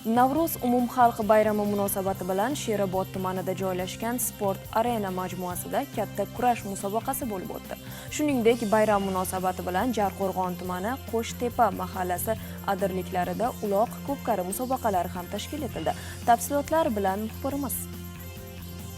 Navro'z umumxalq bayrami munosabati bilan Sherobod tumanida joylashgan Sport Arena majmuasida katta kurash musobaqasi bo'lib o'tdi. Shuningdek, bayram munosabati bilan Jarqo'rg'on tumani Qo'shtepa mahallasi adirliklarida uloq ko'pkari musobaqalari ham tashkil etildi. Tafsilotlar bilan muxbirimiz.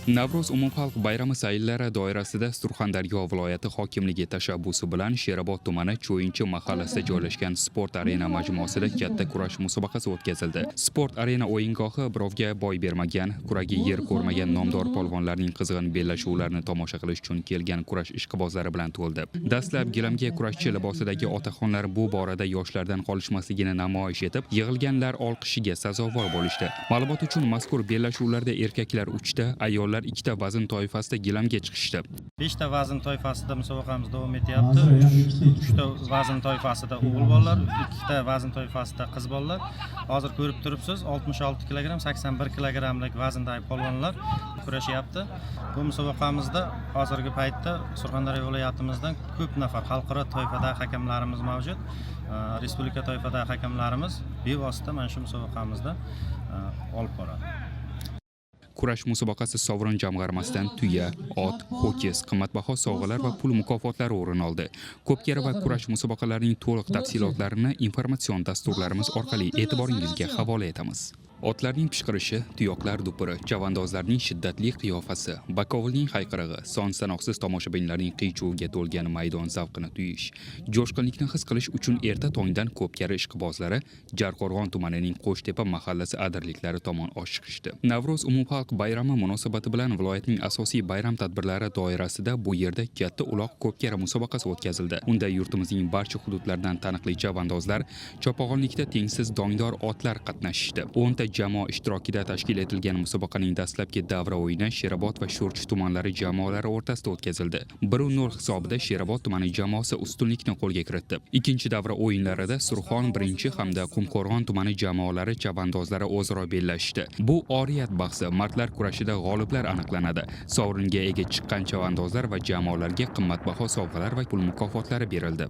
Navro'z umumxalq bayrami sayllari doirasida Surxondaryo viloyati hokimligi tashabbusi bilan Sherobod tumani Cho'yinchi mahallasida joylashgan Sport Arena majmuasida katta kurash musobaqasi o'tkazildi. Sport Arena o'yingohi birovga boy bermagan, kuragi yer ko'rmagan nomdor polvonlarning qizg'in bellashuvlarini tomosha qilish uchun kelgan kurash ishqibozlari bilan to'ldi. Dastlab gilamga kurashchi libosidagi otaxonlar bu borada yoshlardan qolishmasligini namoyish etib, yig'ilganlar olqishiga sazovor bo'lishdi. Ma'lumot uchun mazkur bellashuvlarda erkaklar 3 ta, ayollar 2 ta vazn toifasida gilamga chiqishdi. 5 ta vazn toifasida musobaqamiz davom etyapti. 3 ta vazn toifasida o'g'il bolalar, 2 ta vazn toifasida qiz bolalar. Hozir ko'rib turibsiz, 66 kg, 81 kglik vazndagi polvonlar kurashyapti. Bu musobaqamizda hozirgi paytda Surxondaryo viloyatimizdan ko'p nafar xalqaro toifadagi hakamlarimiz mavjud. Respublika toifadagi hakamlarimiz bevosita mana shu musobaqamizda olib boradi. Kurash musobaqasi sovrin jamg'armasidan tuya, ot, ho'kiz, qimmatbaho sovg'alar va pul mukofotlari o'rin oldi. Ko'pkari va kurash musobaqalarining to'liq tafsilotlarini informatsion dasturlarimiz orqali e'tiboringizga havola etamiz. Otlarning pishqirishi, tuyoqlar dupuri, chavandozlarning shiddatli qiyofasi, bakovulning hayqirig'i, son-sanoqsiz tomoshabinlarning qiy-chuvga to'lgan maydon zavqini tuyish, jo'shqinlikni his qilish uchun erta tongdan ko'pkari ishqibozlari Jarqo'rg'on tumanining Qo'shtepa mahallasi adirliklari tomon oshiqishdi. Navro'z umumxalq bayrami munosabati bilan viloyatning asosiy bayram tadbirlari doirasida bu yerda katta uloq ko'pkari musobaqasi o'tkazildi. Unda yurtimizning barcha hududlaridan taniqli chavandozlar, chopag'onlikda tengsiz dongdor otlar qatnashishdi. 10 ta jamoa ishtirokida tashkil etilgan musobaqaning dastlabki davra o'yini Sherobod va Sho'rchi tumanlari jamoalari o'rtasida o'tkazildi. 1-0 hisobida Sherobod tumani jamoasi ustunlikni qo'lga kiritdi. Ikkinchi davra o'yinlarida Surxon 1 hamda Qumqo'rg'on tumani jamoalari chavandozlari o'zaro bellashishdi. Bu oriyat bahsi, mardlar kurashida g'oliblar aniqlanadi. Sovringa ega chiqqan chavandozlar va jamoalarga qimmatbaho sovg'alar va pul mukofotlari berildi.